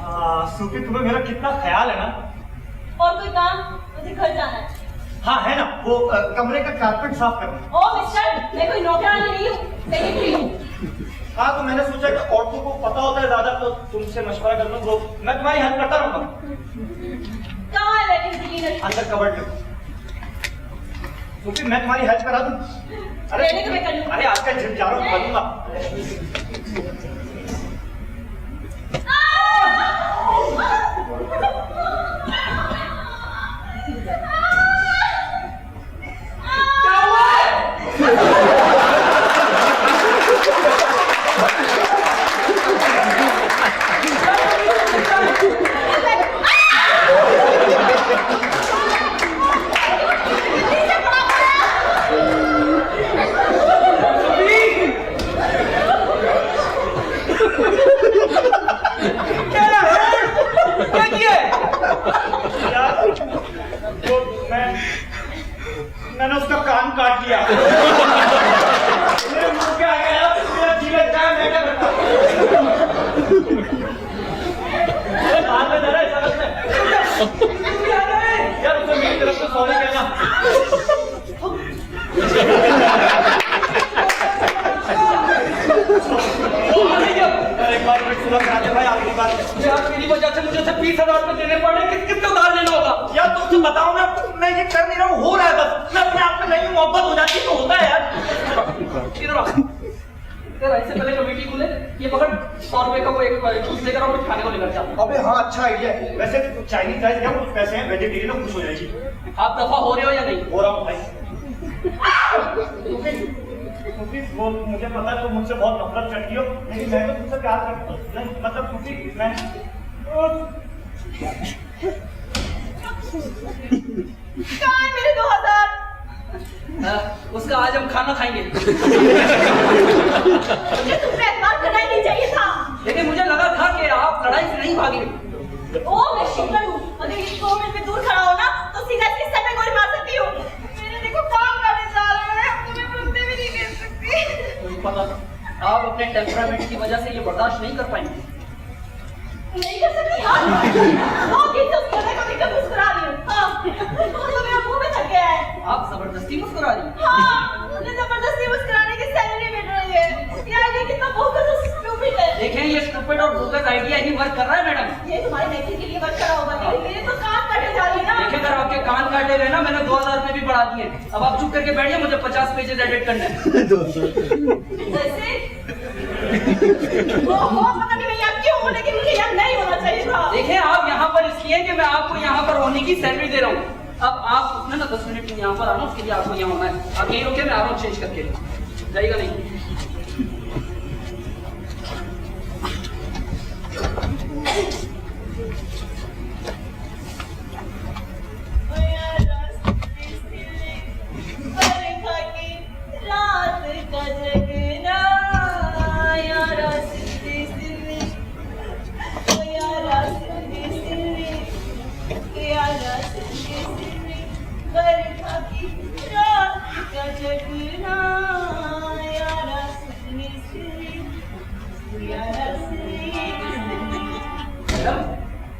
सूफी, तुम्हें मेरा कितना ख्याल है ना। और कोई काम? मुझे घर जाना है। हाँ है ना, वो कमरे का कारपेट साफ करना। ओ मिस्टर, मैं कोई नौकरानी नहीं हूँ, सेक्रेटरी हूँ। हाँ तो मैंने सोचा कि औरतों को पता होता है ज्यादा, तो तुमसे मशवरा कर लूँ, तो मैं तुम्हारी हेल्प करता रहूंगा। कहाँ है वैकेंसी क्लीनर? अंदर कबर्ड में। सूफी, मैं तुम्हारी हेल्प करा दूँ? पहले तो मैं कर लूँ। अरे आजकल जिम जा रहा हूँ, करूँगा। मैंने उसका कान काट लिया। मेरे मुंह क्या गया? मेरा जी लगता है, मैं क्या करता? बाद में जरा ऐसा लगता है यार, उसे मेरी तरफ से सॉरी कहना। एक बार मैं सुना कराते भाई, आखिरी बार यार, मेरी वजह से मुझे 20,000 रुपए देने पड़ रहे, किस किस को उधार लेना होगा यार? तुमसे बताओ ना, मैं ये कर नहीं रहा हूँ, हो रहा है बस। मैं अपने आप में नहीं, मोहब्बत हो जाती तो होता है यार। इससे पहले कमेटी खुले, ये पकड़ 100 रुपए का वो एक जूस लेकर और कुछ खाने को लेकर जाओ। अबे हाँ, अच्छा आइडिया है। वैसे चाइनीज राइस क्या कुछ पैसे हैं, वेजिटेरियन खुश हो जाएगी। आप दफा हो रहे हो या नहीं? हो रहा हूँ भाई। वो मुझे पता है तुम मुझसे बहुत नफरत करती हो, लेकिन मैं तो तुमसे प्यार करता हूँ। मतलब क्योंकि मैं कहाँ है मेरे 2000? उसका आज हम खाना खाएंगे। मुझे तुम पे एतबार करना ही नहीं चाहिए था। लेकिन मुझे लगा था कि आप लड़ाई से नहीं भागे। ओ मैं शुक्र हूँ, अगर ये 2 मिनट में दूर खड़ा हो ना तो सीधा इसके सर में गोली मार सकती हूँ। मेरे देखो काम करने जा रहे हैं, तुम्हें रुकने भी नहीं दे सकती। पता था आप अपने टेम्परामेंट की वजह से ये बर्दाश्त नहीं कर पाएंगे। नहीं कर सकती यार। बहुत दिन से उसको देखो देखो मुस्कुरा रही हूँ। हाँ, तो मेरा मुंह में थक गया है। आप जबरदस्ती मुस्कुरा रही हैं। हाँ, मुझे जबरदस्ती मुस्कुराने की सैलरी मिल रही है। यार ये कितना बोगस और स्टूपिड है। देखें, ये स्टूपिड और बोगस आइडिया ही वर्क कर रहा है मैडम। ये तुम्हारे नेकी के लिए वर्क करा होगा, मेरे तो कान काटे जा रही है ना। देखिए, अगर आपके कान काटे गए ना, मैंने 2000 रुपए भी बढ़ा दिए। अब आप चुप करके बैठिए, मुझे 50 पेजेस एडिट करने हैं। जैसे ओहो, पता नहीं मैं यहाँ क्यों हूँ, लेकिन मुझे यहाँ नहीं होना चाहिए था। देखें, आप यहाँ पर इसलिए कि मैं आपको यहाँ पर होने की सैलरी दे रहा हूँ। अब आप उसमें ना 10 मिनट में यहाँ पर आना, उसके लिए आपको यहाँ होना है। आप यहीं रुके, मैं आ रहा हूँ चेंज करके। जाइएगा नहीं?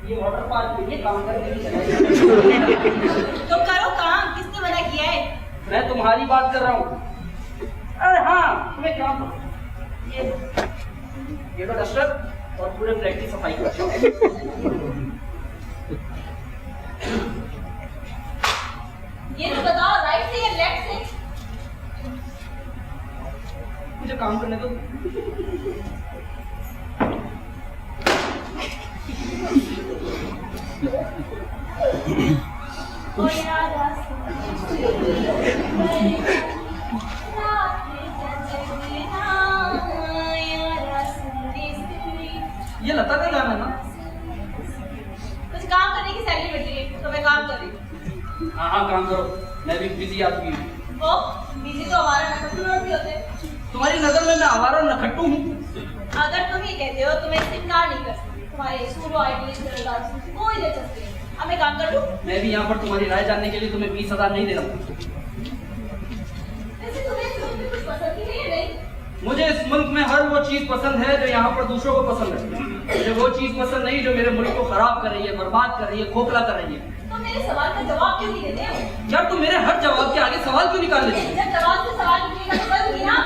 ये वाटर पार्क के लिए काम करने की जगह। तो करो काम, किसने मना किया है? मैं तुम्हारी बात कर रहा हूँ। अरे हाँ, तुम्हें क्या ये तो डस्टर और पूरे फ्लैट की सफाई कर। ये तो बताओ, राइट से या लेफ्ट से? मुझे काम करने दो। ये लता का गाना है ना? कुछ काम करने की सैलरी मिल रही है तो मैं काम कर रही हूँ। हाँ हाँ, काम करो। मैं भी बिजी आदमी हूँ। ओ, बिजी तो हमारा नखट्टू लोग भी होते हैं। तुम्हारी नजर में मैं आवारा नखट्टू हूँ? अगर तुम ये कहते हो तो मैं इनकार नहीं कर सकती। तुम्हारे स्कूल आइडिया कोई दिलचस्पी नहीं। अब मैं काम कर लूँ? मैं भी यहाँ पर तुम्हारी राय जानने के लिए तुम्हें 20,000 नहीं दे रहा हूँ। वैसे तुम्हें कुछ पसंद ही नहीं है? नहीं मुझे इस मुल्क में हर वो चीज पसंद है जो यहाँ पर दूसरों को पसंद है। मुझे वो चीज पसंद नहीं जो मेरे मुल्क को खराब कर रही है, बर्बाद कर रही है, खोखला कर रही है। तो मेरे सवाल का जवाब क्यों नहीं देते हो? यार तुम मेरे हर जवाब के आगे सवाल क्यों निकाल लेती हो? जब जवाब से सवाल पूछेगा तो करूंगी ना।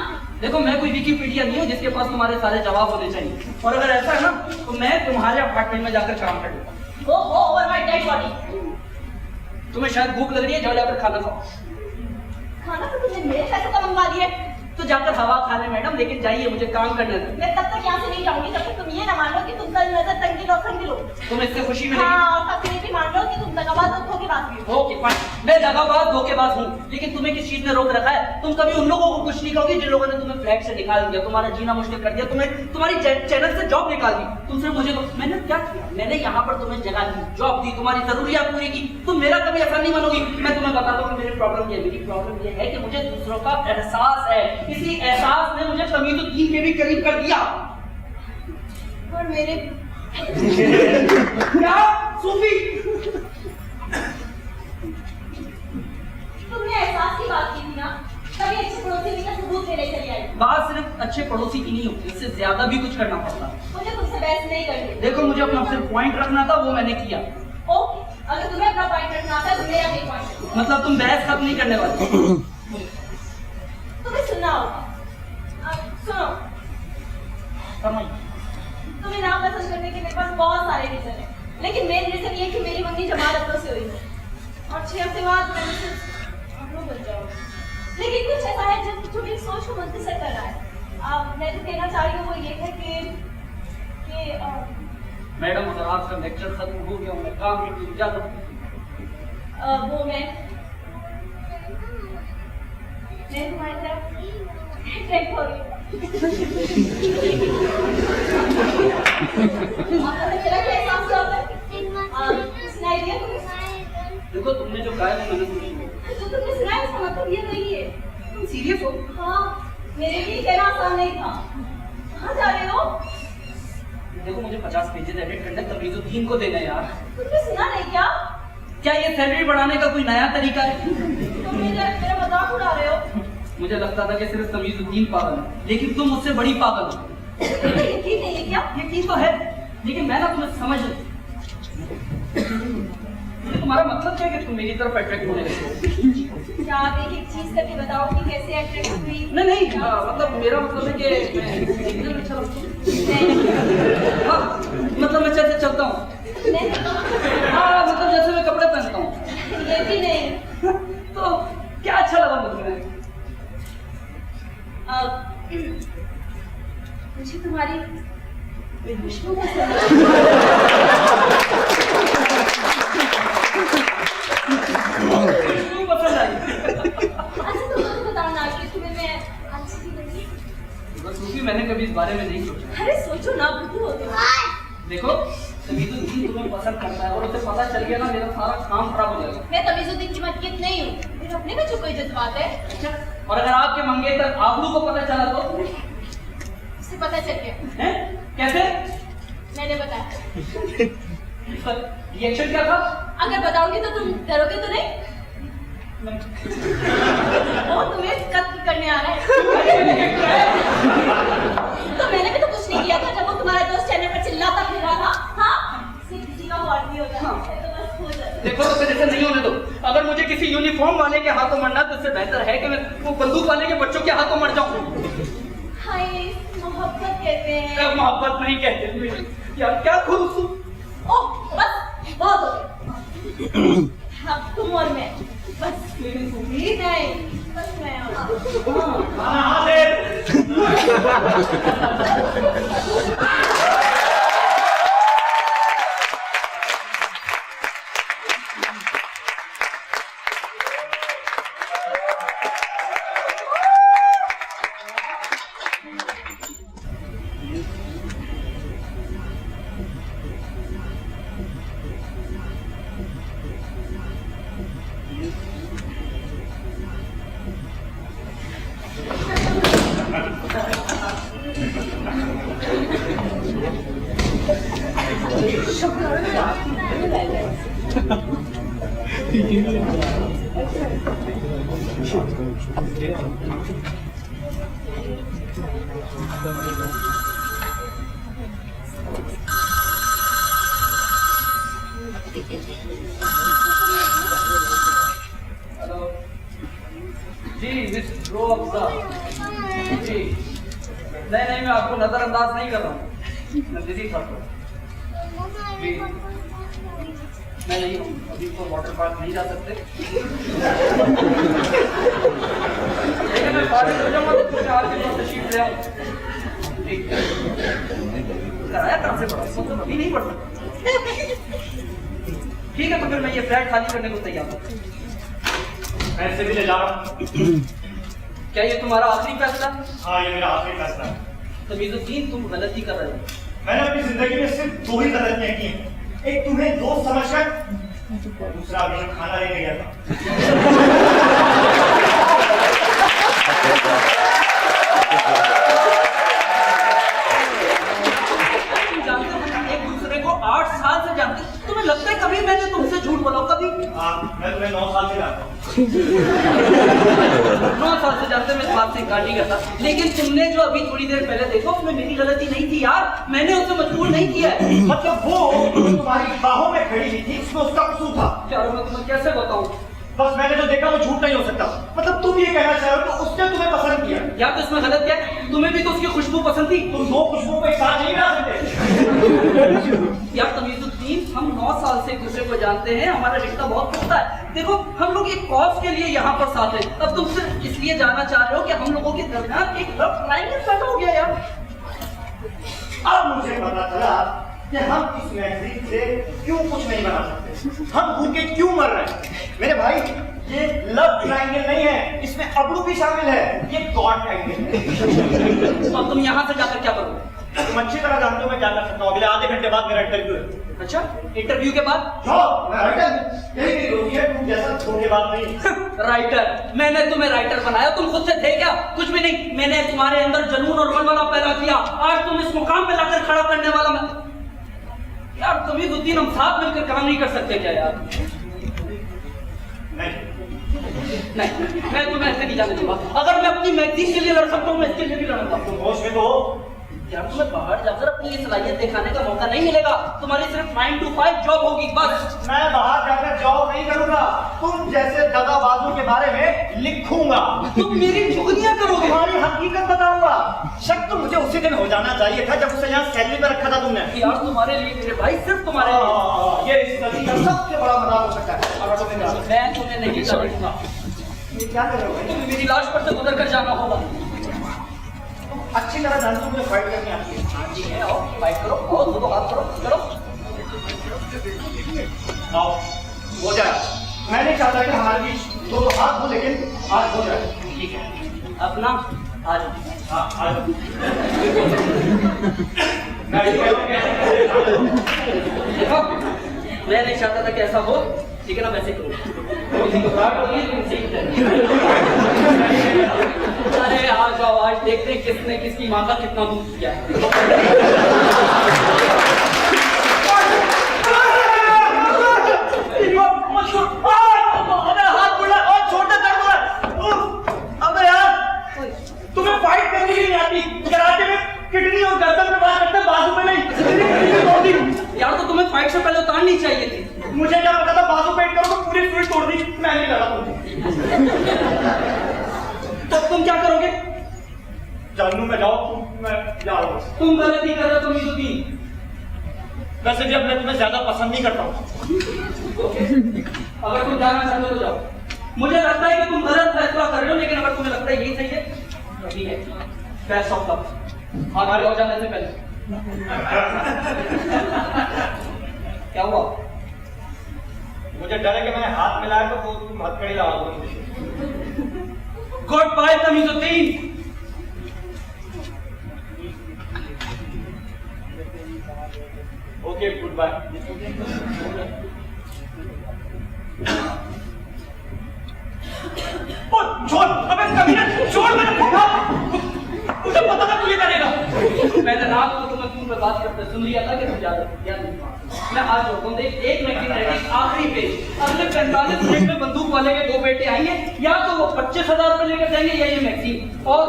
देखो मैं कोई विकिपीडिया नहीं हूँ जिसके पास तुम्हारे सारे जवाब होने चाहिए, और अगर ऐसा है ना तो मैं तुम्हारे अपार्टमेंट में जाकर काम कर लूंगा। Go over my dead body. तुम्हें शायद भूख लग रही है, जाओ जाकर खाना खाओ। खाना तो तुमने मेरे पैसे का मंगवा दिए। तो जाकर हवा खा ले मैडम, लेकिन जाइए, मुझे काम करना है। मैं तब तक यहाँ से नहीं जाऊंगी जब तक तुम ये ना मान लो कि तुम कल नजर तंगी लो संगी लो। तुम इससे खुशी मिलेगी। हाँ, और तब ये भी मान लो कि तुम दगाबाज और धोखेबाज भी हो। ओके फाइन, मैं दगाबाज धोखेबाज हूँ, लेकिन तुम्हें किस चीज ने रोक रखा है? तुम कभी उन लोगों को कुछ नहीं कहोगे जिन लोगों ने तुम्हें फ्लैट से निकाल दिया, तुम्हारा जीना मुश्किल कर दिया, तुम्हें तुम्हारी चैनल से जॉब निकाल दी। तुमसे मुझे मैंने क्या किया? मैंने यहाँ पर तुम्हें जगह दी, जॉब दी, तुम्हारी जरूरियात पूरी की। तुम मेरा कभी ऐसा नहीं मानोगी। मैं तुम्हें बताता हूँ कि मेरी प्रॉब्लम ये है। मेरी प्रॉब्लम ये है कि मुझे दूसरों का एहसास है। इसी एहसास ने मुझे तमीज़ुद्दीन के भी करीब कर दिया। और मेरे क्या सूफी? तुमने एहसास की बात की थी ना, तभी अच्छे पड़ोसी का सबूत लेने चली आई। बात सिर्फ अच्छे पड़ोसी की नहीं होती, इससे ज्यादा भी कुछ करना पड़ता है। मुझे तुमसे बहस नहीं करनी। देखो मुझे अपना सिर्फ पॉइंट रखना था, वो मैंने किया। ओके, अगर तुम्हें अपना पॉइंट रखना था तो मेरा भी पॉइंट। मतलब तुम बहस खत्म नहीं करने वाली। तुम्हें सुनना होगा। अब सुनो, तुम्हें नापसंद करने के मेरे पास बहुत सारे रीजन है, लेकिन मेन रीजन ये कि मेरी मंगनी जमाल अब्दुल से हुई है और 6 हफ्ते बाद मैंने सिर्फ अब्दुल बन जाऊंगी। लेकिन कुछ ऐसा है जो मेरी सोच को मुंतसर कर रहा है। मैं जो कहना चाह रही हूँ वो ये है कि मैडम अगर आपका लेक्चर खत्म हो गया, मैं काम की इजाजत। वो मैं तुम्हारी तरफ अट्रैक्ट हो रही हूँ। सुनाई दिया तुम्हें? देखो तुमने जो कहा है वो मैंने सुनी। जो तुमने सुना है उसका मतलब ये नहीं है। तुम सीरियस हो? हाँ, मेरे लिए कहना आसान नहीं था। कहाँ जा रहे हो? देखो मुझे 50 पेजेस एडिट करने तमीज़ुद्दीन को देना है यार। तुमने सुना नहीं क्या? क्या ये सैलरी बढ़ाने का कोई नया तरीका है? तुम मेरा मजाक उड़ा रहे हो। मुझे लगता था कि सिर्फ तमीज़ुद्दीन पागल है, लेकिन तुम मुझसे बड़ी पागल हो। तुम्हें यकीन नहीं है क्या? यकीन तो है, लेकिन मैं ना तुम्हें समझ नहीं। तुम्हारा मतलब क्या है कि तुम मेरी तरफ अट्रैक्ट होने लगे? क्या आप एक चीज करके बताओ कि कैसे अट्रैक्ट हुई? नहीं मतलब मेरा मतलब है कि मैं एकदम अच्छा लगता हूँ। हाँ, मतलब मैं जैसे चलता हूँ। नहीं, हाँ मतलब जैसे मैं कपड़े पहनता हूँ। ये भी नहीं। तो क्या अच्छा लगा मुझे? मुझे तुम्हारी खुशबू पसंद है। खुशबू पसंद आई। अच्छा तो मुझे बताओ ना कि तुम्हें मैं अच्छी लगी? बस क्योंकि मैंने कभी इस बारे में नहीं सोचा। अरे सोचो ना, बुद्धू होते हो। देखो तमीज़ुद्दीन तुम्हें पसंद करता है और उसे पता चल गया ना, मेरा सारा काम खराब हो जाएगा। मैं तमीज़ुद्दीन की मलकियत नहीं हूँ, मेरे अपने में जो कोई जज्बात है। अच्छा, और अगर आपके मंगेतर आबलू को पता चला तो? उसे पता चल गया। हैं? कैसे? मैंने बताया। रिएक्शन क्या था? अगर बताऊंगी तो तुम डरोगे तो नहीं? वो तुम्हें कत्ल करने आ रहा है। तो मैंने भी तो कुछ नहीं किया था जब वो तुम्हारा दोस्त चैनल पर चिल्लाता फिर रहा था। हाँ, सिर्फ किसी का वार्ड भी हो जाता है तो बस हो जाता है। देखो तो फिर ऐसे नहीं होने दो। अगर मुझे किसी यूनिफॉर्म वाले के हाथों मरना तो इससे बेहतर है कि मैं वो बंदूक वाले के बच्चों के हाथों मर जाऊं। हाय, मोहब्बत कहते हैं। क्या मोहब्बत नहीं कहते यार, क्या खूबसूरत। ओह, बस बहुत हो गया। अब तुम और मैं, बस नहीं, बस मैं और खाना हाजिर। हेलो जी, मिस रो अफजा जी। नहीं, मैं आपको नजरअंदाज नहीं कर रहा हूँ, मैं बिजी था तो। जी मैं नहीं हूँ, अभी तो वाटर पार्क नहीं जा सकते, लेकिन मैं पार्टी हो जाऊँगा तो कुछ आपके पास तशरीफ ले आऊँ। ठीक है, कराया कहाँ से पड़ा, तो अभी नहीं पड़ सकता। ठीक है, तो फिर मैं ये फ्लैट खाली करने को तैयार हूँ। पैसे भी ले जा रहा हूँ। क्या ये तुम्हारा आखिरी फैसला? हाँ, ये मेरा आखिरी फैसला है। तमीज़ुद्दीन, तुम गलती कर रहे हो। मैंने अपनी जिंदगी में सिर्फ 2 ही गलतियां की हैं। एक तुम्हें दोस्त समझकर, और दूसरा अभी जो खाना लेने गया था। जानते हो, एक दूसरे को 8 साल से जानते हो। तुम्हें लगता है कभी मैंने तुमसे झूठ बोला? कभी? हाँ, मैं तुम्हें 9 साल से जानता हूँ। 9 साल से जानते, मैं इस बात से इनकार नहीं करता, लेकिन तुमने जो अभी थोड़ी देर पहले देखो, उसमें मेरी गलती नहीं थी यार, मैंने उसे मजबूर नहीं किया है। मतलब वो जो तुम्हारी बाहों में खड़ी हुई थी, इसमें उसका कसूर था। यार मैं तुम्हें कैसे बताऊं? बस मैंने जो देखा वो झूठ नहीं हो सकता। मतलब तुम ये कहना चाह रहे हो कि उसने तुम्हें पसंद किया? यार तो इसमें गलत क्या है? तुम्हें भी तो उसकी खुशबू पसंद थी। तुम 2 खुशबुओं को एक साथ नहीं मिला सकते। यार तमीज़ुद्दीन, हम 9 साल से एक दूसरे को जानते हैं, हमारा रिश्ता बहुत पुख्ता है। देखो, हम लोग एक कॉज के लिए यहाँ पर साथ हैं। अब तुम सिर्फ इसलिए जानना चाह रहे हो कि हम लोगों के दरमियान एक लव ट्रायंगल पैदा हो गया यार। अब मुझे पता चला कि हम इस मैगजीन से क्यों कुछ नहीं बना सकते, हम भूखे क्यों मर रहे हैं। मेरे भाई, ये लव ट्रायंगल नहीं है, इसमें अबड़ू भी शामिल है, ये गॉड ट्रायंगल है। अब तुम यहाँ से जाकर क्या करोगे? तुम अच्छी तरह जानते हो मैं क्या कर सकता हूँ। अगले आधे घंटे बाद मेरा इंटरव्यू है। अच्छा, इंटरव्यू के बाद? यही मेरी रोटी है, तुम जैसा धोखेबाज नहीं। राइटर? मैंने तुम्हें राइटर बनाया, तुम खुद से थे क्या? कुछ भी नहीं, मैंने तुम्हारे अंदर जुनून और वलवला पैदा किया, आज तुम इस मुकाम पे लाकर खड़ा करने वाला मैं। यार तमीज़ुद्दीन, हम साथ मिलकर काम नहीं कर सकते क्या यार? नहीं, मैं तुम्हें ऐसे नहीं जाने दूंगा। अगर मैं अपनी मैगजीन के लिए लड़ सकता हूँ, मैं इसके लिए भी लड़ूंगा। तुम होश में तो हो? यार तुम्हें बाहर जाकर अपनी ये सलाहियत दिखाने का मौका नहीं मिलेगा। तुम्हारी सिर्फ 9 to 5 जॉब होगी बस। मैं बाहर जाकर जॉब नहीं करूंगा, तुम जैसे दगाबाजों के बारे में लिखूंगा। तुम मेरी चुगलियां करोगे। तुम्हारी हकीकत बताऊंगा। शक तो मुझे उसी दिन हो जाना चाहिए था जब उसे यहाँ सैलरी पे रखा था तुमने। यार तुम्हारे लिए मेरे भाई, सिर्फ तुम्हारे लिए। ये इस नदी का सबसे बड़ा मजाक हो सकता है। मैं तुम्हें नहीं छोड़ूंगा। ये क्या कर रहे हो भाई? तुम्हें मेरी लाश पर से गुजर कर जाना होगा। अच्छी तरह जानते हो मुझे फाइट करनी आती है। हाँ जी है, आओ फाइट करो, आओ दो हाथ करो, चलो। आओ, हो जाए। मैं नहीं चाहता कि हमारे बीच 2 हाथ हो, लेकिन आज हो जाए। ठीक है, अपना आज। हाँ, आज। देखो, मैं नहीं चाहता था कि ऐसा हो, लेकिन अब ऐसे करो। अरे आज जाओ, आज देखते हैं किसने किसकी माँ का कितना दूध किया है। हाथ बुला और छोटे दर्द हो रहा है। अबे यार, तुम्हें फाइट करनी नहीं आती। कराटे में किडनी और गर्दन पे बात करते, बाजू में नहीं। यार तो तुम्हें फाइट से पहले उतारनी चाहिए थी। मुझे क्या पता था बाजू पेट करो तो पूरी फ्लूइड तोड़ दी। मैं नहीं लड़ा तुमसे। तो तुम क्या करोगे? जानू मैं जाओ, मैं जा रहा हूँ। तुम गलती कर रहे हो तमीज़ुद्दीन। वैसे भी अब मैं तुम्हें ज्यादा पसंद नहीं करता हूँ। अगर तुम जाना चाहते हो तो जाओ। मुझे लगता है कि तुम गलत फैसला कर रहे हो, लेकिन अगर तुम्हें लगता है यही सही है तो ठीक है। Best of luck. हमारे और जाने से पहले क्या हुआ? मुझे डर है कि मैंने हाथ मिलाया तो वो तुम हथकड़ी लगा दो मुझे। Good bye Tamizuddin. Okay, good bye. छोड़, अबे कमीना, छोड़ मेरे को। मुझे पता था तू ये करेगा। मैंने रात को तुम्हें फोन पे बात करते सुन लिया था कि तुम जा रहे हो। मैं आज होता हूँ, देख एक मैगजीन रेडी, आखिरी पेज। अगले 45 मिनट में बंदूक वाले के 2 बेटे आएंगे, या तो वो 25,000 रुपए लेकर जाएंगे या ये मैगजीन। और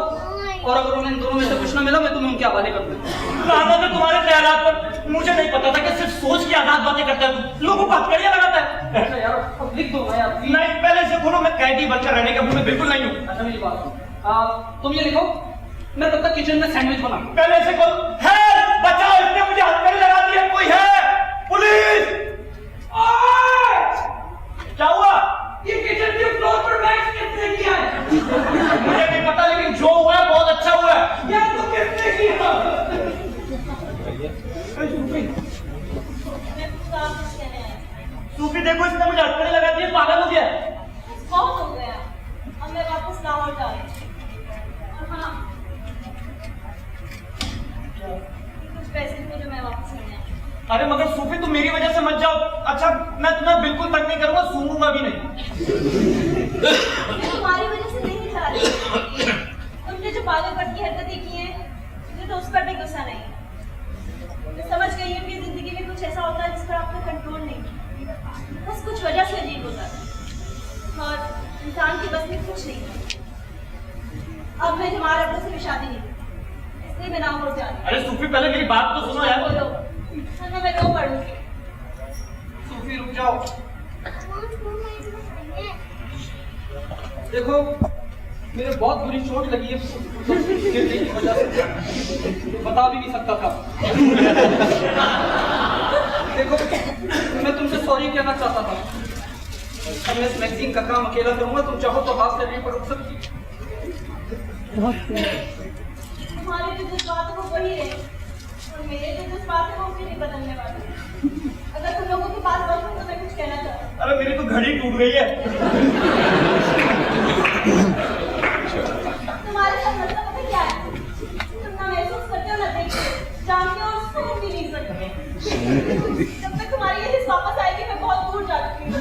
और अगर उन्हें इन दोनों में से कुछ ना मिला मैं तुम्हें उनके हवाले कर दूंगा। राधा से तुम्हारे ख्यालात पर मुझे नहीं पता था कि सिर्फ सोच की आजाद बातें करता है तू, लोगों को हथकड़ियां लगाता है। अच्छा यार अब लिख दो ना यार please। नहीं, पहले से खोलो, मैं कैदी बनकर रहने के मूड में बिल्कुल नहीं हूँ। अच्छा मेरी बात सुनो। तुम ये लिखो, मैं तब तक किचन में सैंडविच बनाऊं। पहले से खोलो। है, बचाओ, इसने मुझे हथकड़ी लगा दी है, कोई है? पुलिस! क्या हुआ? ये किचन के फ्लोर पर मैक्स किसने किया है? मुझे नहीं पता, लेकिन जो हुआ है बहुत अच्छा हुआ है। यार तो किसने किया? मैं कुछ काम कुछ कहने आई। सूफी देखो, इसने मुझे हथकड़ी लगा दी है, पागल हो गया है। बहुत हो गया। अब मैं वापस लाहौर जा रही हूँ। और हाँ, कुछ पैसे थे जो मैं वापस लेने आई। अरे मगर सूफी तुम मेरी वजह से मत जाओ। अच्छा, मैं तुम्हें बिल्कुल तंग नहीं करूंगा, सूंघूंगा भी नहीं। मैं तुम्हारी वजह से नहीं जा रही। तुमने जो पागलपन की हरकतें की हैं, मुझे तो उस पर भी गुस्सा नहीं है। मैं समझ गई हूँ कि जिंदगी में कुछ ऐसा होता है जिस पर आपका कंट्रोल नहीं, बस कुछ वजह से अजीब होता है और इंसान के बस में कुछ नहीं है। अब मैं जमाल अब्दुल से भी शादी नहीं की, इसलिए मैं लाहौर जा रही हूँ। अरे सूफी, पहले मेरी बात तो सुनो यार। बोलो, वरना मैं रो पड़ूंगी। सूफी रुक जाओ। देखो मेरे बहुत बुरी चोट लगी है गिरने की वजह से, बता भी नहीं सकता था। देखो मैं तुमसे सॉरी कहना चाहता था। अब मैं इस मैगजीन का काम अकेला करूंगा, तुम चाहो तो हाथ से पर रुक सकती। तुम्हारे जो जज्बात है वो वही रहे और मेरे जो जज्बात है वो भी नहीं बदलने वाले। अगर तुम लोगों के पास वक्त हो तो मैं कुछ कहना चाहती हूँ। अरे मेरी तो घड़ी टूट गई है। तुम्हारे साथ मतलब पता क्या है? तुम ना महसूस करते हो ना देखते हो, जानते हो और सुन भी नहीं सकते। जब तक तुम्हारी ये हिस्स वापस आएगी मैं बहुत दूर जा चुकी हूँ।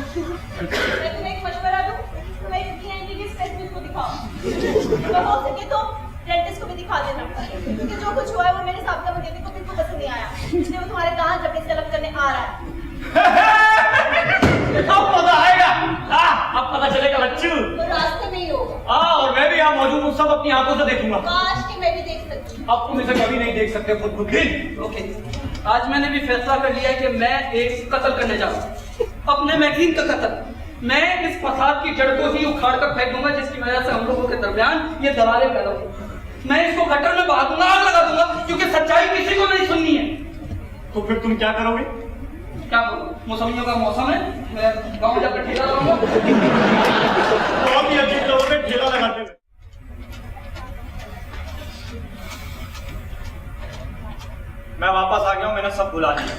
मैं तुम्हें एक मशवरा दूँ, तुम एक आंटी के स्पेशलिस्ट को दिखाओ। अगर हो सके तो डेंटिस्ट को भी दिखा देना, क्योंकि जो कुछ हुआ है वो मेरे साथ का मुझे को बिल्कुल पसंद नहीं आया, इसलिए वो तुम्हारे कान जबड़े से अलग करने आ रहा है। अब मजा आएगा। अब पता चलेगा बच्चू। तो रास्ते में ही होगा। और मैं भी यहाँ मौजूद हूँ, सब अपनी आंखों से देखूंगा। काश कि मैं भी देख सकती। अब तुम इसे कभी नहीं देख सकते खुद खुद ही। ओके, आज मैंने भी फैसला कर लिया है कि मैं एक कत्ल करने जा रहा हूँ, अपने मैगजीन का कत्ल। मैं इस फसाद की जड़ को ही उखाड़ कर फेंक दूंगा जिसकी वजह से हम लोगों के दरमियान ये दरारें पैदा हुई। मैं इसको गटर में बहा दूंगा, आग लगा दूंगा, क्योंकि सच्चाई किसी को नहीं सुननी है। तो फिर तुम क्या करोगे? क्या करूँ? मौसमियों का मौसम है, मैं गाँव जाकर ठेला लगाऊंगा। बहुत ही अजीब लोगों पे ठेला लगाते हुए। मैं वापस आ गया हूँ, मैंने सब भुला दिया।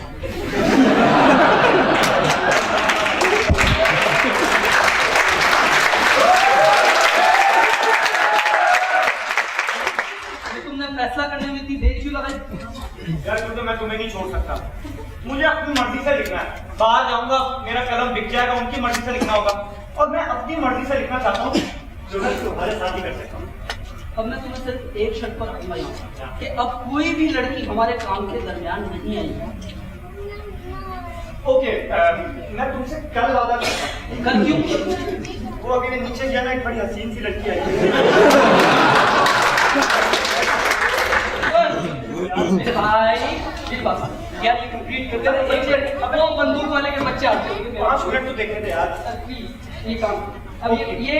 तुमने फैसला करने में इतनी देर क्यों लगाई? यार क्योंकि मैं तुम्हें नहीं छोड़ सकता, मुझे अपनी मर्जी से लिखना है। बाहर जाऊंगा, मेरा कलम बिक जाएगा, उनकी मर्जी से लिखना होगा, और मैं अपनी मर्जी से लिखना चाहता हूँ जो मैं तुम्हारे साथ ही कर सकता हूँ। अब मैं तुम्हें सिर्फ एक शर्त पर आऊंगा कि अब कोई भी लड़की हमारे काम के दरमियान नहीं आएगी। ओके, मैं तुमसे कल वादा करता हूँ। कल क्यों? वो अभी मैं नीचे गया ना, एक बड़ी हसीन सी लड़की आई। भाई मेरी बात सुन। यार ये कंप्लीट कर दे। एक मिनट, अब वो बंदूक वाले के बच्चे आते हैं। 5 मिनट तो देखने दे यार। प्लीज ये काम अब ये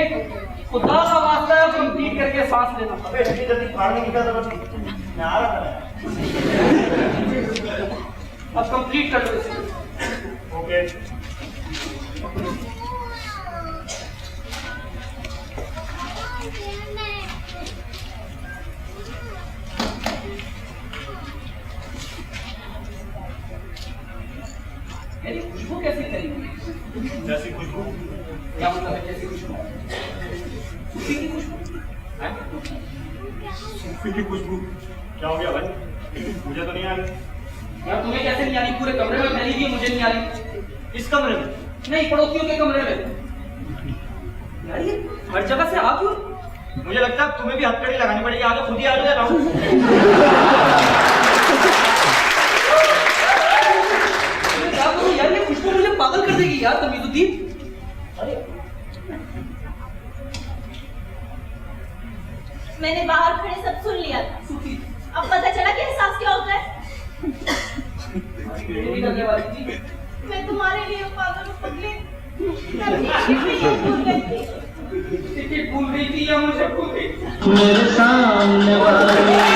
खुदा का वास्ता है, कंप्लीट करके सांस लेना। अबे इतनी जल्दी फाड़ने की क्या जरूरत है? मैं आ रहा था। अब कंप्लीट कर दो इसे। ओके। मेरी खुशबू कैसी करेगी? जैसी खुशबू? क्या मतलब है कैसी खुशबू? सूफी की खुशबू? हैं? सूफी की खुशबू? क्या हो गया भाई? मुझे तो नहीं आ रही। यार तुम्हें कैसे नहीं आ रही? पूरे कमरे में फैली हुई है, मुझे नहीं आ रही। इस कमरे में? नहीं, पड़ोसियों के कमरे में। यार ये हर जगह से आ क्यों? मुझे लगता है तुम्हें भी हथकड़ी लगानी पड़ेगी। आगे खुद ही आ जाओ। क्या करूं यार, ये खुशबू मुझे पागल कर देगी यार तमीजुद्दीन। अरे मैंने बाहर खड़े सब सुन लिया था। अब पता चला कि एहसास क्या होता है। मैं तुम्हारे लिए पागल हूँ पगले। टिकट भूल गई थी या मुझे भूल गई? मेरे सामने वाली